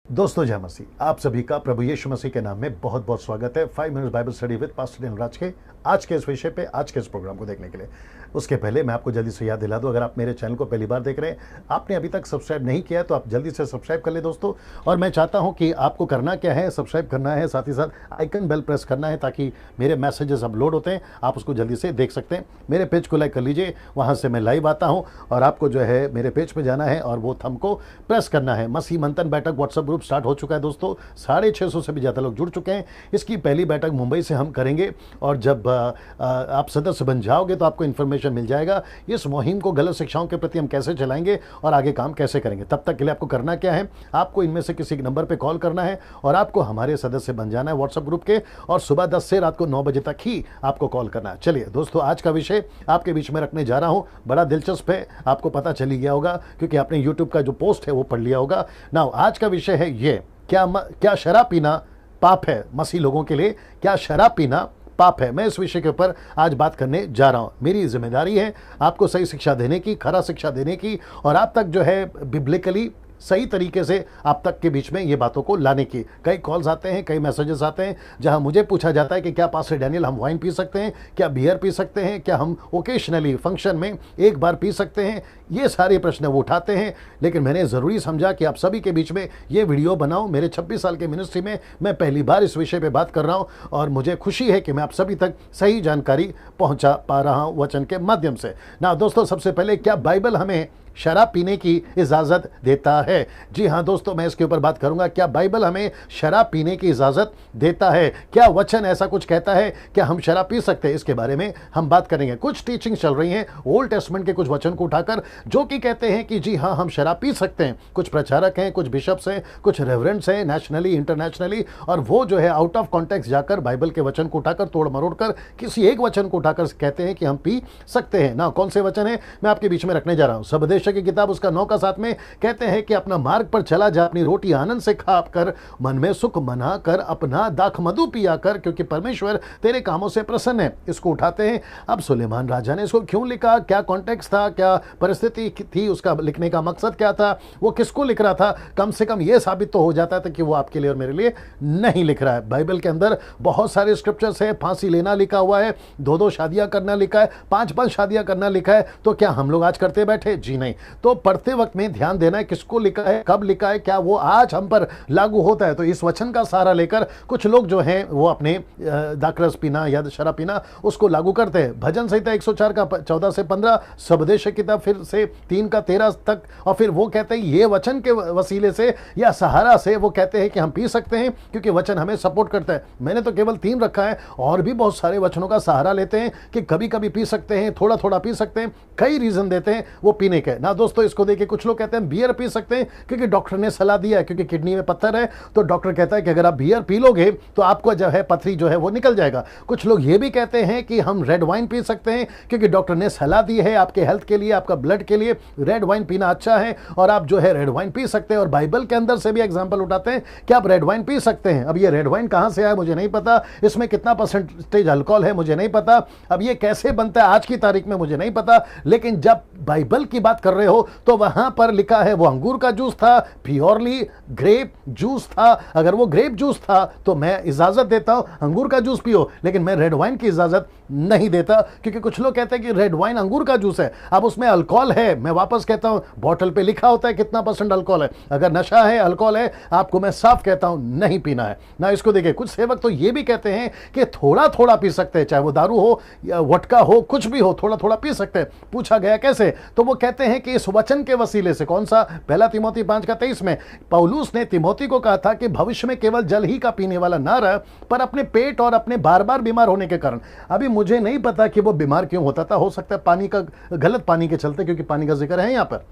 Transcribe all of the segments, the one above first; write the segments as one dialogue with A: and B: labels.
A: दोस्तों जय मसीह, आप सभी का प्रभु यीशु मसीह के नाम में बहुत बहुत स्वागत है 5 minutes Bible study with pastor Dhanraj के आज के इस विषय पे, आज के इस प्रोग्राम को देखने के लिए। उसके पहले मैं आपको जल्दी से याद दिला दूं, अगर आप मेरे चैनल को पहली बार देख रहे हैं, आपने अभी तक सब्सक्राइब नहीं किया है तो आप जल्दी से सब्सक्राइब कर ले दोस्तों। और मैं चाहता हूं कि आपको करना क्या है, सब्सक्राइब करना है, साथ ही साथ आइकन बेल प्रेस करना है ताकि मेरे मैसेजेस अपलोड होते हैं आप उसको जल्दी से देख सकते हैं। मेरे पेज को लाइक कर लीजिए, वहाँ से मैं लाइव आता हूँ और आपको जो है मेरे पेज पर जाना है और वो थंब को प्रेस करना है। मसीह मंथन बैठक व्हाट्सएप ग्रुप स्टार्ट हो चुका है दोस्तों, 650 से भी ज़्यादा लोग जुड़ चुके हैं। इसकी पहली बैठक मुंबई से हम करेंगे और जब आप सदस्य बन जाओगे तो आपको इन्फॉर्मेशन मिल जाएगा इस मुहिम को गलत शिक्षाओं के प्रति हम कैसे चलाएंगे और आगे काम कैसे करेंगे। तब तक के लिए आपको करना क्या है, आपको इनमें से किसी नंबर पे कॉल करना है और आपको हमारे सदस्य बन जाना है व्हाट्सएप ग्रुप के, और सुबह 10 से रात को 9 बजे तक ही आपको कॉल करना है। चलिए दोस्तों, आज का विषय आपके बीच में रखने जा रहा हूँ, बड़ा दिलचस्प है, आपको पता चली गया होगा क्योंकि आपने यूट्यूब का जो पोस्ट है वो पढ़ लिया होगा ना। आज का विषय है ये, क्या शराब पीना पाप है? मसीह लोगों के लिए क्या शराब पीना पाप है? मैं इस विषय के ऊपर आज बात करने जा रहा हूं। मेरी जिम्मेदारी है आपको सही शिक्षा देने की, खरा शिक्षा देने की, और आप तक जो है बिब्लिकली सही तरीके से आप तक के बीच में ये बातों को लाने की। कई कॉल्स आते हैं, कई मैसेजेस आते हैं जहां मुझे पूछा जाता है कि क्या पास्टर डैनियल हम वाइन पी सकते हैं, क्या बियर पी सकते हैं, क्या हम ओकेशनली फंक्शन में एक बार पी सकते हैं। ये सारे प्रश्न वो उठाते हैं, लेकिन मैंने ज़रूरी समझा कि आप सभी के बीच में ये वीडियो बनाऊं। मेरे 26 साल के मिनिस्ट्री में मैं पहली बार इस विषय पर बात कर रहा हूँ और मुझे खुशी है कि मैं आप सभी तक सही जानकारी पहुँचा पा रहा हूँ वचन के माध्यम से ना। दोस्तों, सबसे पहले, क्या बाइबल हमें शराब पीने की इजाज़त देता है? जी हाँ दोस्तों, मैं इसके ऊपर बात करूंगा। क्या बाइबल हमें शराब पीने की इजाज़त देता है? क्या वचन ऐसा कुछ कहता है? क्या हम शराब पी सकते हैं? इसके बारे में हम बात करेंगे। कुछ टीचिंग चल रही हैं ओल्ड टेस्टमेंट के कुछ वचन को उठाकर, जो कि कहते हैं कि जी हाँ, हम शराब पी सकते हैं। कुछ प्रचारक हैं, कुछ बिशप्स हैं, कुछ रेवरेंड्स हैं, नेशनली इंटरनेशनली, और वो जो है आउट ऑफ कॉन्टेक्स्ट जाकर बाइबल के वचन को उठाकर, तोड़ मरोड़ कर किसी एक वचन को उठाकर कहते हैं कि हम पी सकते हैं ना। कौन से वचन है मैं आपके बीच में रखने जा रहा हूँ। सबदेश की किताब उसका 9 का 7 में कहते हैं कि अपना मार्ग पर चला जा, अपनी रोटी आनंद से खा कर, मन में सुख मना कर, अपना दाख मधु पिया कर, क्योंकि परमेश्वर तेरे कामों से प्रसन्न है। इसको उठाते हैं। अब सुलेमान राजा ने इसको क्यों लिखा, क्या कॉन्टेक्स्ट था, क्या परिस्थिति थी, उसका लिखने का मकसद क्या था, वो किसको लिख रहा था? कम से कम ये साबित तो हो जाता था कि वो आपके लिए और मेरे लिए नहीं लिख रहा है। बाइबल के अंदर बहुत सारे स्क्रिप्चर्स है, फांसी लेना लिखा हुआ है, 2-2 शादियां करना लिखा है, 5-5 शादियां करना लिखा है। तो क्या हम लोग आज करते बैठे? जी नहीं। तो पढ़ते वक्त में ध्यान देना है किसको लिखा है, कब लिखा है, क्या वो आज हम पर लागू होता है। तो इस वचन का सहारा लेकर कुछ लोग जो हैं वो अपने दाखरस पीना या शराब पीना उसको लागू करते हैं। भजन संहिता 104 का 14 से 15, सबदेश किताब फिर से 3 का 13 तक, और फिर वो कहते हैं ये वचन के वसीले से या सहारा से वो कहते हैं कि हम पी सकते हैं क्योंकि वचन हमें सपोर्ट करता है। मैंने तो केवल 3 रखा है, और भी बहुत सारे वचनों का सहारा लेते हैं कि कभी कभी पी सकते हैं, थोड़ा थोड़ा पी सकते हैं, कई रीजन देते हैं वो पीने के ना। दोस्तों, इसको देखिए, कुछ लोग कहते हैं बियर पी सकते हैं क्योंकि डॉक्टर ने सलाह दिया है, क्योंकि किडनी में पत्थर है तो डॉक्टर कहता है कि अगर आप बियर पी लोगे तो आपको जो है पथरी जो है वो निकल जाएगा। कुछ लोग ये भी कहते हैं कि हम रेड वाइन पी सकते हैं क्योंकि डॉक्टर ने सलाह दी है आपके हेल्थ के लिए, आपका ब्लड के लिए रेड वाइन पीना अच्छा है और आप जो है रेड वाइन पी सकते हैं। और बाइबल के अंदर से भी एग्जाम्पल उठाते हैं कि आप रेड वाइन पी सकते हैं। अब ये रेड वाइन कहां से आया मुझे नहीं पता, इसमें कितना परसेंटेज अल्कोहल है मुझे नहीं पता, अब ये कैसे बनता है आज की तारीख में मुझे नहीं पता, लेकिन जब बाइबल की बात कर रहे हो तो वहां पर लिखा है वो अंगूर का जूस था, प्योरली ग्रेप जूस था। अगर वो ग्रेप जूस था तो मैं इजाजत देता हूं अंगूर का जूस पियो, लेकिन मैं रेड वाइन की इजाजत नहीं देता, क्योंकि कुछ लोग कहते हैं कि रेड वाइन अंगूर का जूस है, अब उसमें अल्कोहल है। मैं वापस कहता हूं, बॉटल पे लिखा होता है कितना % अल्कोहल है। अगर नशा है, अल्कोहल है, आपको मैं साफ कहता हूं नहीं पीना है ना। इसको देखिए, कुछ सेवक तो ये भी कहते हैं कि थोड़ा थोड़ा पी सकते हैं, चाहे वो दारू हो या वटका हो, कुछ भी हो, थोड़ा थोड़ा पी सकते हैं। पूछा गया कैसे, तो वो कहते हैं कि इस वचन के वसीले से। कौन सा? पहला तिमोथी 5 का 23 में पौलुस ने तिमोथी को कहा था कि भविष्य में केवल जल ही का पीने वाला ना रह, पर अपने पेट और अपने बार बार बीमार होने के कारण। अभी मुझे नहीं पता कि वो बीमार क्यों होता था, हो सकता है पानी का, गलत पानी के चलते, क्योंकि पानी का जिक्र है यहां पर।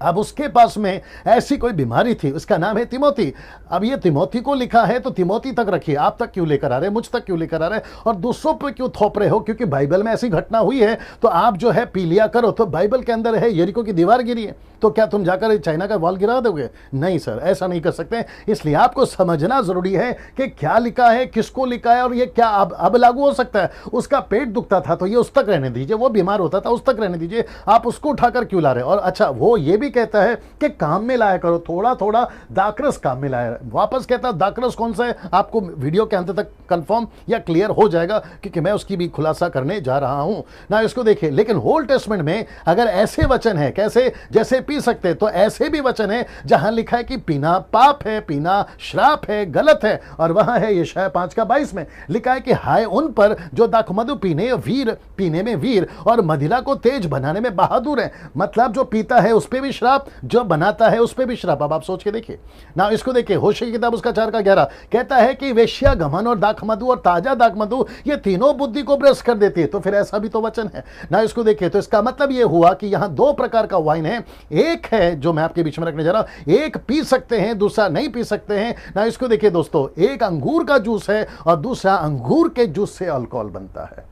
A: अब उसके पास में ऐसी कोई बीमारी थी, उसका नाम है तिमोथी। अब ये तिमोथी को लिखा है तो तिमोथी तक रखिए, आप तक क्यों लेकर आ रहे हैं, मुझ तक क्यों लेकर आ रहे हैं और दूसरों पे क्यों थोप रहे हो? क्योंकि बाइबल में ऐसी घटना हुई है तो आप जो है पी लिया करो। तो बाइबल के अंदर है यरीको की दीवार गिरी है, तो क्या तुम जाकर चाइना का वॉल गिरा दोगे? नहीं सर, ऐसा नहीं कर सकते। इसलिए आपको समझना जरूरी है कि क्या लिखा है, किसको लिखा है, और ये क्या अब लागू हो सकता है। उसका पेट दुखता था तो ये उस तक रहने दीजिए, वो बीमार होता था उस तक रहने दीजिए, आप उसको उठाकर क्यों ला रहे? और अच्छा, वो ये भी कहता है कि काम में लाया करो, थोड़ा थोड़ा दाखरस काम में लाया। वापस कहता है दाखरस कौन सा है, आपको वीडियो के अंत तक कंफर्म या क्लियर हो जाएगा, क्योंकि मैं उसकी भी खुलासा करने जा रहा हूं ना। इसको देखिए, लेकिन ओल्ड टेस्टमेंट में अगर ऐसे वचन है, कैसे, जैसे पी सकते, तो ऐसे भी वचन है जहां लिखा है कि पीना पाप है, पीना श्राप है, गलत है। और वहां है यशायाह 5:22 में लिखा है कि हाय उन पर जो दाखमधु पीने में वीर और मदिरा को तेज बनाने में बहादुर है। मतलब जो पीता है उस पे भी श्राप, जो बनाता है उस पे भी श्राप। अब आप सोच के देखिए ना, इसको देखिए, होशे की किताब उसका 4:11 कहता है कि वेश्या, घमन और दाखमधु और ताजा दाखमधु ये तीनों बुद्धि को भ्रष्ट कर देती है। तो फिर ऐसा भी तो वचन है ना। इसको देखिए, तो इसका मतलब ये हुआ कि यहां दो प्रकार का वाइन है। एक है जो मैं आपके बीच में रखने जा रहा हूं, एक पी सकते हैं, दूसरा नहीं पी सकते हैं ना। इसको देखिए दोस्तों, एक अंगूर का जूस है और दूसरा अंगूर के जूस से अल्कोहल बनता है।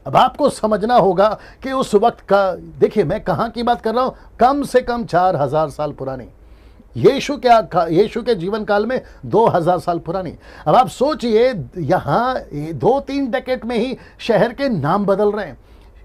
A: अब आपको समझना होगा कि उस वक्त का, देखिए मैं कहां की बात कर रहा हूं, कम से कम 4000 साल पुरानी, यीशु के जीवन काल में 2000 साल पुरानी। अब आप सोचिए, यहां 2-3 डेकेड में ही शहर के नाम बदल रहे हैं,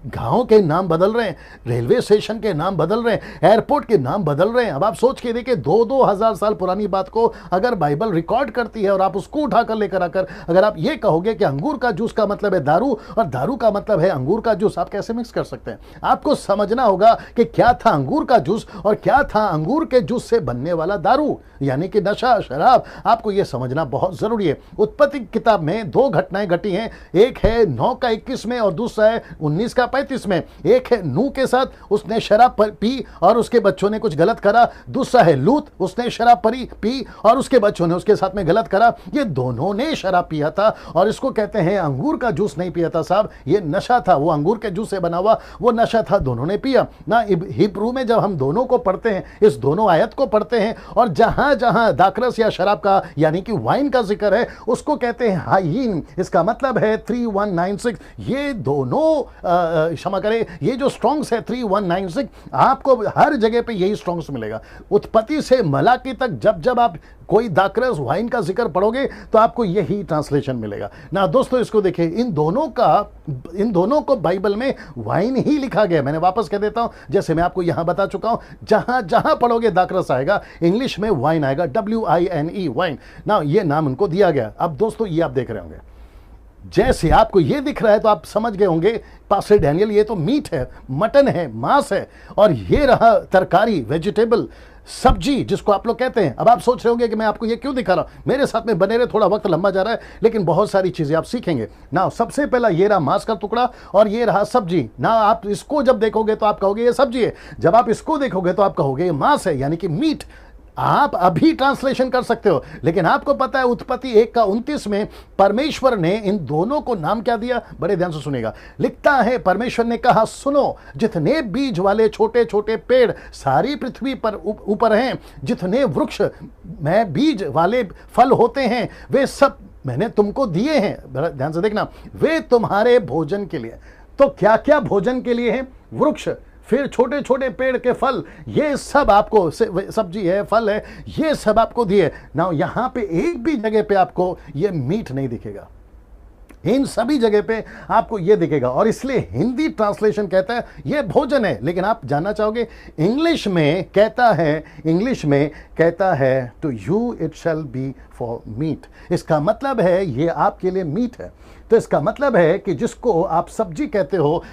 A: गांव के नाम बदल रहे हैं, रेलवे स्टेशन के नाम बदल रहे हैं, एयरपोर्ट के नाम बदल रहे हैं। अब आप सोच के देखिए, 2-2000 साल पुरानी बात को अगर बाइबल रिकॉर्ड करती है और आप उसको उठाकर लेकर आकर अगर आप ये कहोगे कि अंगूर का जूस का मतलब है दारू और दारू का मतलब है अंगूर का जूस, आप कैसे मिक्स कर सकते हैं? आपको समझना होगा कि क्या था अंगूर का जूस और क्या था अंगूर के जूस से बनने वाला दारू, यानी कि नशा, शराब। आपको यह समझना बहुत जरूरी है। उत्पत्ति किताब में 2 घटनाएं घटी हैं, एक है 9:21 में और दूसरा है 19:35 में। एक है नूह के साथ, उसने शराब पी और उसके बच्चों ने कुछ गलत करा। दूसरा है लूत, उसने शराब पी और उसके बच्चों ने उसके साथ में गलत करा। ये दोनों ने शराब पिया था और इसको कहते हैं अंगूर का जूस नहीं पिया था साहब, ये नशा था, वो अंगूर के जूस से बना हुआ वो नशा था, दोनों ने पिया ना। हिब्रू में जब हम दोनों को पढ़ते हैं, इस दोनों आयत को पढ़ते हैं, और जहां जहां दाखरस या शराब का यानी कि वाइन का जिक्र है उसको कहते हैं हाइन। इसका मतलब है 3196। ये दोनों क्षमा करें, ये जो स्ट्रॉन्ग्स है 3196, आपको हर जगह पे यही स्ट्रॉन्ग्स मिलेगा। उत्पत्ति से मलाकी तक जब जब आप कोई दाखरस वाइन का जिक्र पढ़ोगे तो आपको यही ट्रांसलेशन मिलेगा ना। दोस्तों इसको देखिए, इन दोनों को बाइबल में वाइन ही लिखा गया। मैंने वापस कह देता हूं, जैसे मैं आपको यहां बता चुका हूं, जहां जहां पढ़ोगे दाखरस आएगा, इंग्लिश में वाइन आएगा, WINE, वाइन ना, ये नाम उनको दिया गया। अब दोस्तों ये आप देख रहे होंगे, जैसे आपको ये दिख रहा है तो आप समझ गए होंगे पास्टर डैनियल ये तो मीट है, मटन है, मांस है, और ये रहा तरकारी, वेजिटेबल, सब्जी जिसको आप लोग कहते हैं। अब आप सोच रहे होंगे कि मैं आपको ये क्यों दिखा रहा हूं, मेरे साथ में बने रहे, थोड़ा वक्त लंबा जा रहा है लेकिन बहुत सारी चीजें आप सीखेंगे ना। सबसे पहला ये रहा मांस का टुकड़ा और ये रहा सब्जी ना। आप इसको जब देखोगे तो आप कहोगे ये सब्जी है, जब आप इसको देखोगे तो आप कहोगे ये मांस है, यानी कि मीट। आप अभी ट्रांसलेशन कर सकते हो, लेकिन आपको पता है उत्पत्ति 1:29 में परमेश्वर ने इन दोनों को नाम क्या दिया? बड़े ध्यान से सुनेगा, लिखता है परमेश्वर ने कहा, सुनो, जितने बीज वाले छोटे छोटे पेड़ सारी पृथ्वी पर ऊपर हैं, जितने वृक्ष में बीज वाले फल होते हैं, वे सब मैंने तुमको दिए हैं। बड़ा ध्यान से देखना, वे तुम्हारे भोजन के लिए। तो क्या क्या भोजन के लिए हैं? वृक्ष, फिर छोटे छोटे पेड़ के फल, ये सब आपको, सब्जी है, फल है, ये सब आपको दिए ना। यहां पे एक भी जगह पे आपको ये मीट नहीं दिखेगा, इन सभी जगह पे आपको ये दिखेगा। और इसलिए हिंदी ट्रांसलेशन कहता है ये भोजन है, लेकिन आप जानना चाहोगे इंग्लिश में कहता है to you it shall be for meat. इसका मतलब है ये आपके लिए मीट है। तो इसका मतलब है कि जिसको आप सब्जी कहते हो,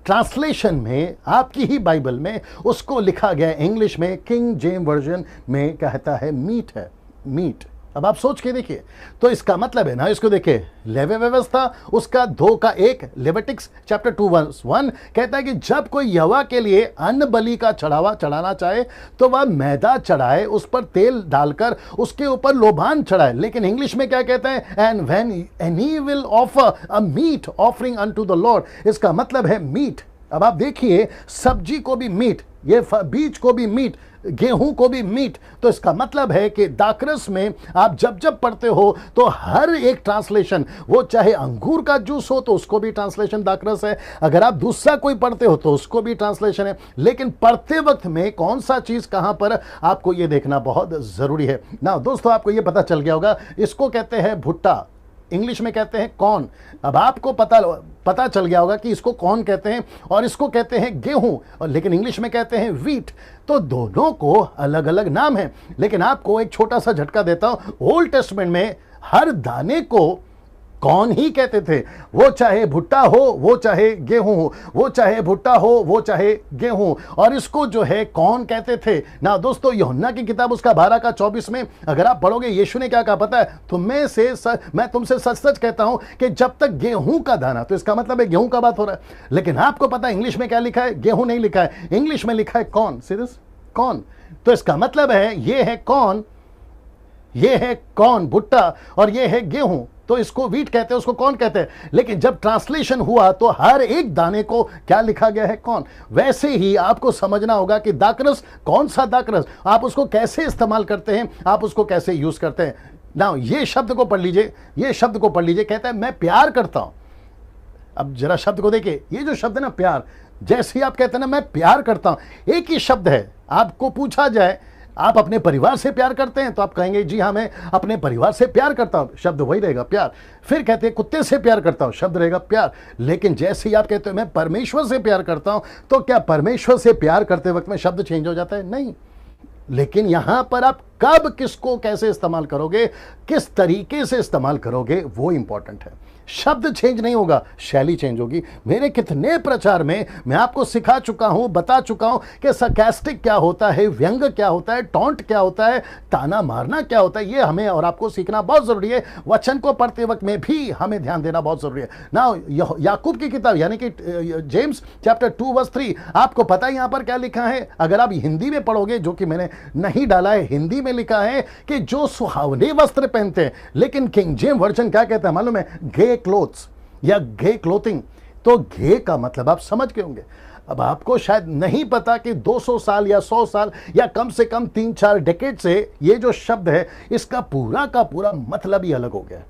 A: ट्रांसलेशन में आपकी ही बाइबल में उसको लिखा गया इंग्लिश में, किंग जेम्स वर्जन में कहता है मीट है, मीट। अब आप सोच के देखिए, तो इसका मतलब है ना, इसको देखिए, लेवे व्यवस्था उसका 2:1, लेविटिक्स चैप्टर 2:1 कहता है कि जब कोई यहोवा के लिए अन्न बलि का चढ़ावा चढ़ाना चाहे तो वह मैदा चढ़ाए, उस पर तेल डालकर उसके ऊपर लोबान चढ़ाए। लेकिन इंग्लिश में क्या कहता है? And when any will offer a meat offering unto the lord. इसका मतलब है मीट। अब आप देखिए, सब्जी को भी मीट, ये बीज को भी मीट, गेहूं को भी मीट। तो इसका मतलब है कि दाकरस में आप जब जब पढ़ते हो तो हर एक ट्रांसलेशन, वो चाहे अंगूर का जूस हो तो उसको भी ट्रांसलेशन दाकरस है, अगर आप दूसरा कोई पढ़ते हो तो उसको भी ट्रांसलेशन है। लेकिन पढ़ते वक्त में कौन सा चीज कहां पर, आपको यह देखना बहुत जरूरी है ना। दोस्तों आपको यह पता चल गया होगा, इसको कहते हैं भुट्टा, इंग्लिश में कहते हैं कॉर्न। अब आपको पता चल गया होगा कि इसको कॉर्न कहते हैं और इसको कहते हैं गेहूं, और लेकिन इंग्लिश में कहते हैं व्हीट। तो दोनों को अलग अलग नाम है। लेकिन आपको एक छोटा सा झटका देता हूं, ओल्ड टेस्टमेंट में हर दाने को कौन ही कहते थे, वो चाहे भुट्टा हो वो चाहे गेहूं हो, वो चाहे भुट्टा हो वो चाहे गेहूं, और इसको जो है कौन कहते थे ना। दोस्तों यूहन्ना की किताब उसका 12 का 24 में अगर आप पढ़ोगे, यीशु ने क्या कहा पता है, मैं तुमसे सच सच कहता हूं कि जब तक गेहूं का दाना, तो इसका मतलब है गेहूं का बात हो रहा है। लेकिन आपको पता है इंग्लिश में क्या लिखा है, गेहूं नहीं लिखा है, इंग्लिश में लिखा है कॉर्न, सीरियस कॉर्न। तो इसका मतलब है ये है कॉर्न, ये है कॉर्न भुट्टा, और ये है गेहूं। तो इसको व्हीट कहते हैं, उसको कौन कहते हैं। लेकिन जब ट्रांसलेशन हुआ तो हर एक दाने को क्या लिखा गया है, कौन। वैसे ही आपको समझना होगा कि दाकरस, कौन सा दाकरस, आप उसको कैसे इस्तेमाल करते हैं, आप उसको कैसे यूज करते हैं ना। ये शब्द को पढ़ लीजिए, ये शब्द को पढ़ लीजिए, कहता है मैं प्यार करता हूं। अब जरा शब्द को देखिए, ये जो शब्द है ना प्यार, जैसे ही आप कहते हैं ना मैं प्यार करता हूं, एक ही शब्द है। आपको पूछा जाए आप अपने परिवार से प्यार करते हैं, तो आप कहेंगे जी हाँ मैं अपने परिवार से प्यार करता हूं, शब्द वही रहेगा प्यार। फिर कहते हैं कुत्ते से प्यार करता हूं, शब्द रहेगा प्यार। लेकिन जैसे ही आप कहते हो मैं परमेश्वर से प्यार करता हूं, तो क्या परमेश्वर से प्यार करते वक्त में शब्द चेंज हो जाता है? नहीं। लेकिन यहां पर आप कब किसको कैसे इस्तेमाल करोगे, किस तरीके से इस्तेमाल करोगे, वो इंपॉर्टेंट है। शब्द चेंज नहीं होगा, शैली चेंज होगी। मेरे कितने प्रचार में मैं आपको सिखा चुका हूं, बता चुका हूं कि सरकास्टिक क्या होता है, व्यंग क्या होता है, टॉन्ट क्या होता है, ताना मारना क्या होता है। ये हमें और आपको सीखना बहुत जरूरी है। वचन को पढ़ते वक्त में भी हमें ध्यान देना बहुत जरूरी है ना। याकूब की किताब यानी कि जेम्स चैप्टर 2:3, आपको पता है यहां पर क्या लिखा है। अगर आप हिंदी में पढ़ोगे, जो कि मैंने नहीं डाला है, हिंदी में लिखा है कि जो सुहावने वस्त्र पहनते हैं। लेकिन किंग जेम्स वर्जन क्या कहता है मालूम है, गे क्लोथ्स या गे क्लोथिंग। तो गे का मतलब आप समझ गए होंगे। अब आपको शायद नहीं पता कि 200 साल या 100 साल या कम से कम 3-4 डेकेड से ये जो शब्द है, इसका पूरा का पूरा मतलब ही अलग हो गया।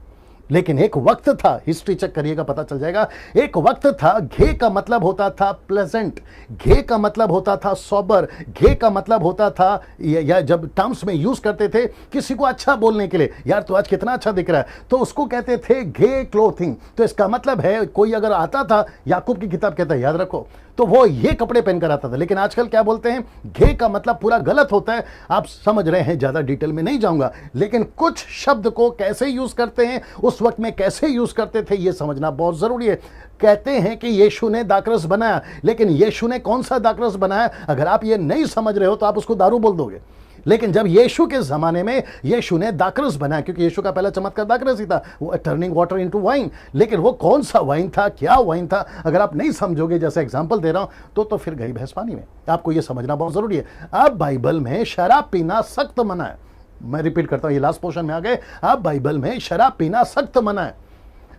A: लेकिन एक वक्त था, हिस्ट्री चेक करिएगा पता चल जाएगा, एक वक्त था घे का मतलब होता था प्लेजेंट, घे का मतलब होता था सोबर, घे का मतलब होता था, या जब टर्म्स में यूज करते थे किसी को अच्छा बोलने के लिए, यार तो आज कितना अच्छा दिख रहा है, तो उसको कहते थे घे क्लोथिंग। तो इसका मतलब है कोई अगर आता था, याकूब की किताब कहता है याद रखो, तो वो ये कपड़े पहनकर आता था। लेकिन आजकल क्या बोलते हैं, घे का मतलब पूरा गलत होता है। आप समझ रहे हैं, ज्यादा डिटेल में नहीं जाऊंगा, लेकिन कुछ शब्द को कैसे यूज करते हैं, उस वक्त में कैसे यूज करते थे, ये समझना बहुत जरूरी है। कहते हैं कि यीशु ने दाकरस बनाया, लेकिन यीशु ने कौन सा दाकरस बनाया, अगर आप ये नहीं समझ रहे हो तो आप उसको दारू बोल दोगे। लेकिन जब यीशु के जमाने में यीशु ने दाकरस बनाया, क्योंकि यीशु का पहला चमत्कार दाकरस ही था, वो टर्निंग वाटर इनटू वाइन। लेकिन वो कौन सा वाइन था, क्या वाइन था, अगर आप नहीं समझोगे, जैसे एग्जांपल दे रहा हूं, तो फिर गई भैंस पानी में। आपको ये समझना बहुत जरूरी है। अब बाइबल में शराब पीना सख्त मना है। मैं रिपीट करता हूं, ये लास्ट पोर्शन में आ गए। अब बाइबल में शराब पीना सख्त मना है।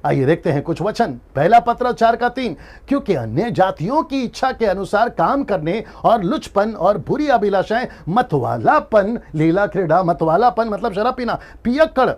A: आइए देखते हैं कुछ वचन। पहला पत्र 4:3, क्योंकि अन्य जातियों की इच्छा के अनुसार काम करने और लुचपन और बुरी अभिलाषाएं, मतवालापन, लीला क्रीड़ा, मतवालापन मतलब शराब पीना, पियक्कड़,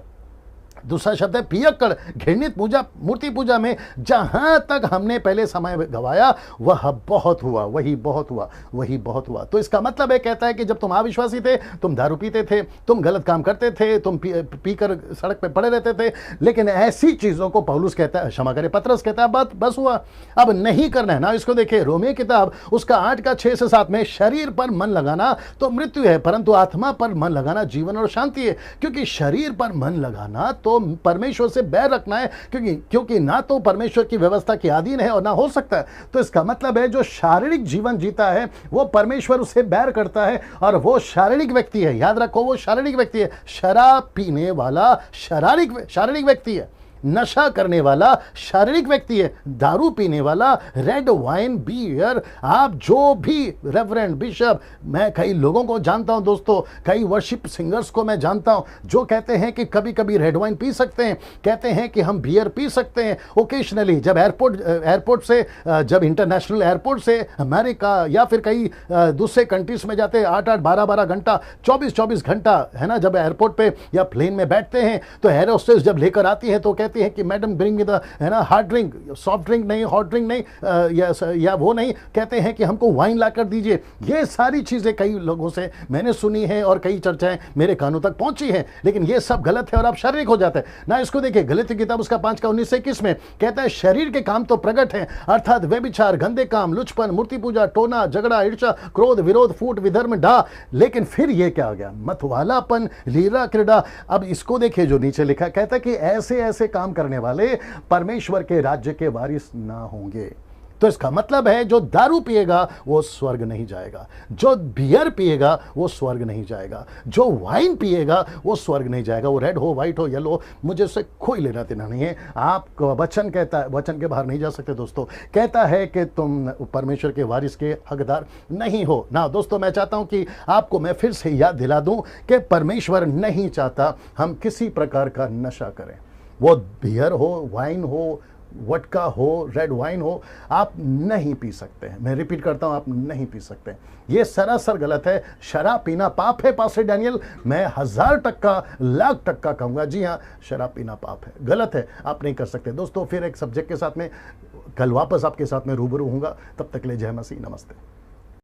A: दूसरा शब्द है पियक्कड़, घृणित पूजा, मूर्ति पूजा में जहां तक हमने पहले समय गवाया वह बहुत हुआ, वही बहुत हुआ, वही बहुत हुआ। तो इसका मतलब है, कहता है कि जब तुम अविश्वासी थे, तुम दारू पीते थे, तुम गलत काम करते थे, तुम पीकर सड़क पे पड़े रहते थे, लेकिन ऐसी चीजों को पौलुस कहता है, क्षमा करे पतरस कहता है बस हुआ, अब नहीं करना है ना। इसको देखिए, रोमियो किताब उसका 8:6-7 में, शरीर पर मन लगाना तो मृत्यु है, परंतु आत्मा पर मन लगाना जीवन और शांति है। क्योंकि शरीर पर मन लगाना तो परमेश्वर से बैर रखना है, क्योंकि ना तो परमेश्वर की व्यवस्था के अधीन है और ना हो सकता है। तो इसका मतलब है जो शारीरिक जीवन जीता है वो परमेश्वर उससे बैर करता है, और वो शारीरिक व्यक्ति है। याद रखो, वो शारीरिक व्यक्ति है। शराब पीने वाला शारीरिक व्यक्ति है। नशा करने वाला शारीरिक व्यक्ति है, दारू पीने वाला, रेड वाइन, बियर, आप जो भी रेवरेंड बिशप, मैं कई लोगों को जानता हूं दोस्तों, कई वर्शिप सिंगर्स को मैं जानता हूं जो कहते हैं कि कभी कभी रेड वाइन पी सकते हैं, कहते हैं कि हम बियर पी सकते हैं ओकेशनली, जब एयरपोर्ट से, जब इंटरनेशनल एयरपोर्ट से अमेरिका या फिर कई दूसरे कंट्रीज में जाते हैं, 8-8 12-12 घंटा, 24-24 घंटा, है ना, जब एयरपोर्ट पे या प्लेन में बैठते हैं तो एयर होस्टेस जब लेकर आती है तो कहती है कि मैडम ब्रिंग मी द, है ना, हार्ड ड्रिंक, सॉफ्ट ड्रिंक नहीं, हॉट ड्रिंक नहीं, या वो नहीं, कहते हैं कि हमको वाइन ला कर दीजिए। ये सारी चीज़ें कई लोगों से मैंने सुनी है और कई चर्चाएं मेरे कानों तक पहुंची हैं, लेकिन ये सब गलत है और आप शारीरिक हो जाते हैं ना। इसको देखिए, गलत किताब उसका 5 का 19 से 21 में कहता है शरीर के काम तो प्रकट हैं, अर्थात व्यभिचार, गंदे काम, लुचपन, मूर्ति पूजा, टोना, झगड़ा, ईर्ष्या, क्रोध, विरोध, फूट, विधर्म, डा। लेकिन फिर ये क्या आ गया, मतवालापन, लीला क्रीड़ा। अब इसको देखिए जो नीचे लिखा, कहता है कि ऐसे ऐसे काम करने वाले परमेश्वर के राज्य के वारिस ना होंगे। तो इसका मतलब है जो दारू पिएगा वो स्वर्ग नहीं जाएगा, जो बियर पिएगा वो स्वर्ग नहीं जाएगा, जो वाइन पिएगा वो स्वर्ग नहीं जाएगा। वो रेड हो, वाइट हो, येलो, मुझे उससे कोई लेना देना नहीं है। आप वचन कहता है, वचन के बाहर नहीं जा सकते दोस्तों, कहता है कि तुम परमेश्वर के वारिस के हकदार नहीं हो ना। दोस्तों मैं चाहता हूं कि आपको मैं फिर से याद दिला दूं कि परमेश्वर नहीं चाहता हम किसी प्रकार का नशा करें, वो बियर हो, वाइन हो, वटका हो, रेड वाइन हो, आप नहीं पी सकते हैं। मैं रिपीट करता हूं, आप नहीं पी सकते। ये सरासर गलत है। शराब पीना पाप है पास्टर डैनियल, मैं 1000% लाख टक्का कहूंगा, जी हाँ, शराब पीना पाप है, गलत है, आप नहीं कर सकते। दोस्तों फिर एक सब्जेक्ट के साथ में कल वापस आपके साथ में रूबरू हूंगा, तब तक ले जय मसीह, नमस्ते।